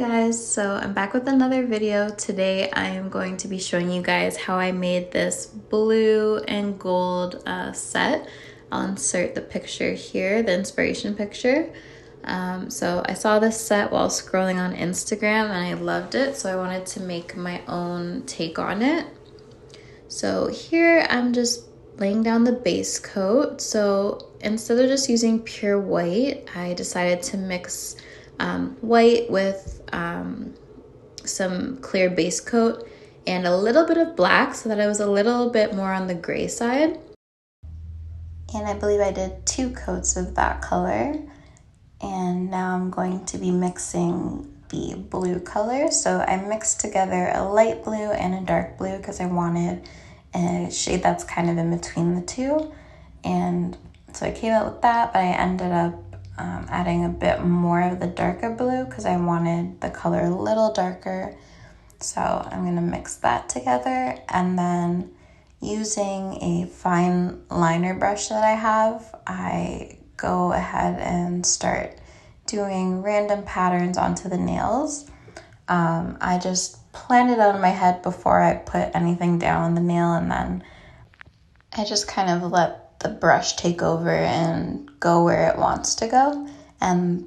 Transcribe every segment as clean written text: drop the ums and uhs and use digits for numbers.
guys, so I'm back with another video. Today I am going to be showing you guys how I made this blue and gold set. I'll insert the picture here, the inspiration picture. So I saw this set while scrolling on Instagram and I loved it, so I wanted to make my own take on it. So here I'm just laying down the base coat. So instead of just using pure white, I decided to mix white with some clear base coat and a little bit of black so that I was a little bit more on the gray side. And I believe I did 2 coats of that color. And now I'm going to be mixing the blue color. So I mixed together a light blue and a dark blue because I wanted a shade that's kind of in between the two. And so I came out with that, but I ended up adding a bit more of the darker blue because I wanted the color a little darker. So I'm gonna mix that together, and then using a fine liner brush that I have, I go ahead and start doing random patterns onto the nails. I just planned it out in my head before I put anything down on the nail, and then I just kind of let the brush take over and go where it wants to go. And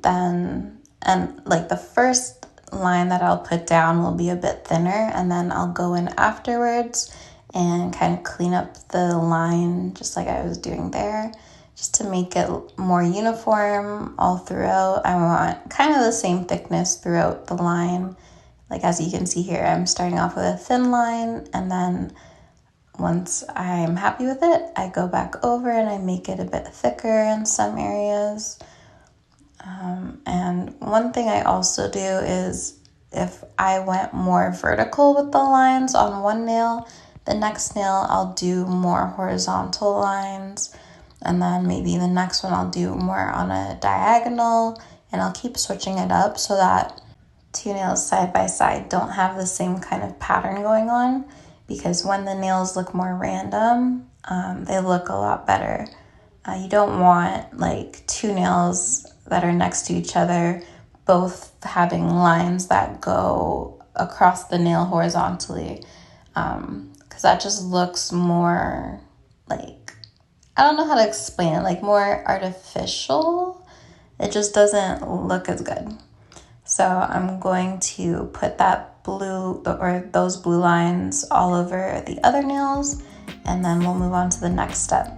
like the first line that I'll put down will be a bit thinner, and then I'll go in afterwards and kind of clean up the line just like I was doing there, just to make it more uniform all throughout. I want kind of the same thickness throughout the line. Like as you can see here, I'm starting off with a thin line, and then once I'm happy with it, I go back over and I make it a bit thicker in some areas. And one thing I also do is if I went more vertical with the lines on one nail, the next nail I'll do more horizontal lines. And then maybe the next one I'll do more on a diagonal, and I'll keep switching it up so that 2 nails side by side don't have the same kind of pattern going on. Because when the nails look more random, they look a lot better. You don't want like 2 nails that are next to each other, both having lines that go across the nail horizontally. Because that just looks more like, I don't know how to explain it, like more artificial. It just doesn't look as good. So I'm going to put that blue, or those blue lines, all over the other nails, and then we'll move on to the next step.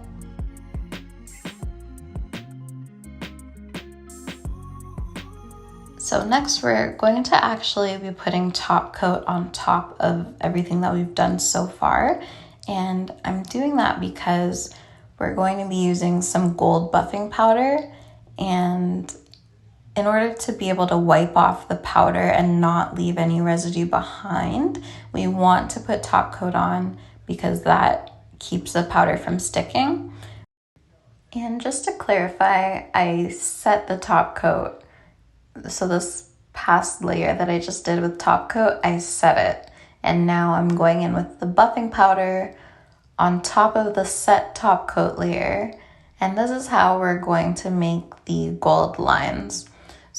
So next we're going to actually be putting top coat on top of everything that we've done so far. And I'm doing that because we're going to be using some gold buffing powder, and in order to be able to wipe off the powder and not leave any residue behind, we want to put top coat on because that keeps the powder from sticking. And just to clarify, I set the top coat. So this past layer that I just did with top coat, I set it. And now I'm going in with the buffing powder on top of the set top coat layer. And this is how we're going to make the gold lines.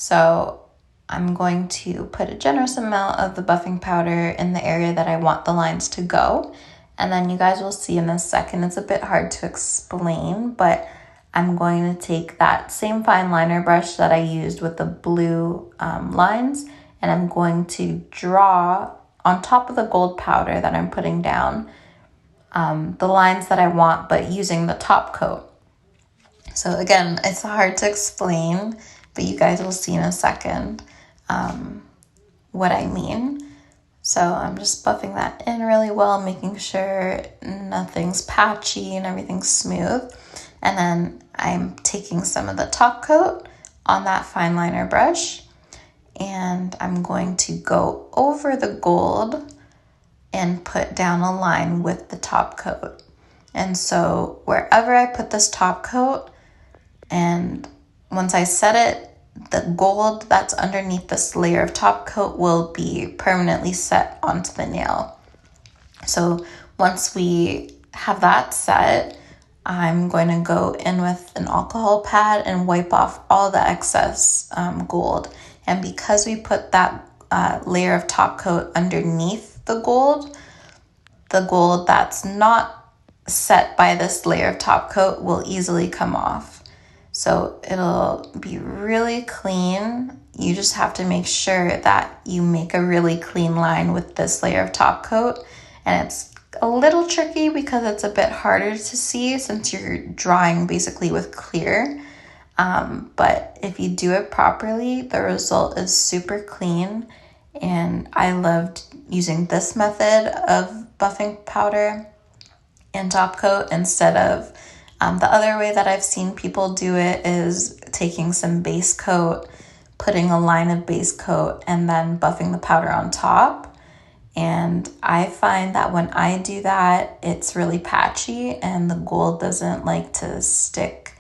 So I'm going to put a generous amount of the buffing powder in the area that I want the lines to go. And then you guys will see in a second, it's a bit hard to explain, but I'm going to take that same fine liner brush that I used with the blue lines, and I'm going to draw on top of the gold powder that I'm putting down the lines that I want, but using the top coat. So again, it's hard to explain, but you guys will see in a second what I mean. So I'm just buffing that in really well, making sure nothing's patchy and everything's smooth. And then I'm taking some of the top coat on that fine liner brush, and I'm going to go over the gold and put down a line with the top coat. And so wherever I put this top coat, and once I set it, the gold that's underneath this layer of top coat will be permanently set onto the nail. So once we have that set, I'm going to go in with an alcohol pad and wipe off all the excess gold. And because we put that layer of top coat underneath the gold that's not set by this layer of top coat will easily come off. So it'll be really clean. You just have to make sure that you make a really clean line with this layer of top coat. And it's a little tricky because it's a bit harder to see since you're drawing basically with clear. But if you do it properly, the result is super clean. And I loved using this method of buffing powder and top coat instead of the other way that I've seen people do it is taking some base coat, putting a line of base coat, and then buffing the powder on top. And I find that when I do that, it's really patchy and the gold doesn't like to stick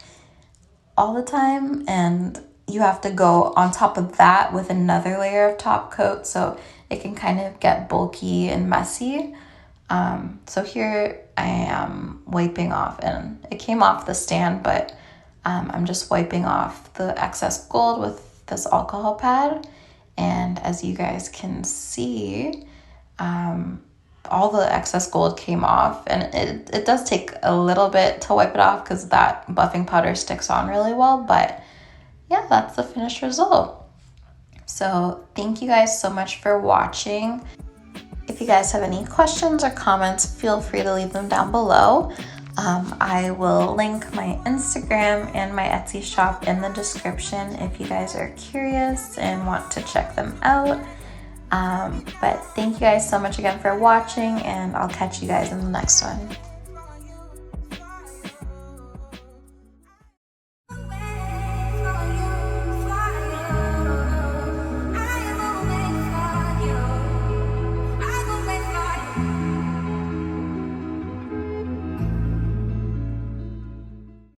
all the time. And you have to go on top of that with another layer of top coat, so it can kind of get bulky and messy. So here I am wiping off, and it came off the stand, but I'm just wiping off the excess gold with this alcohol pad. And as you guys can see, all the excess gold came off, and it does take a little bit to wipe it off because that buffing powder sticks on really well, but yeah, that's the finished result. So thank you guys so much for watching. If you guys have any questions or comments, feel free to leave them down below. I will link my Instagram and my Etsy shop in the description if you guys are curious and want to check them out. But thank you guys so much again for watching, and I'll catch you guys in the next one.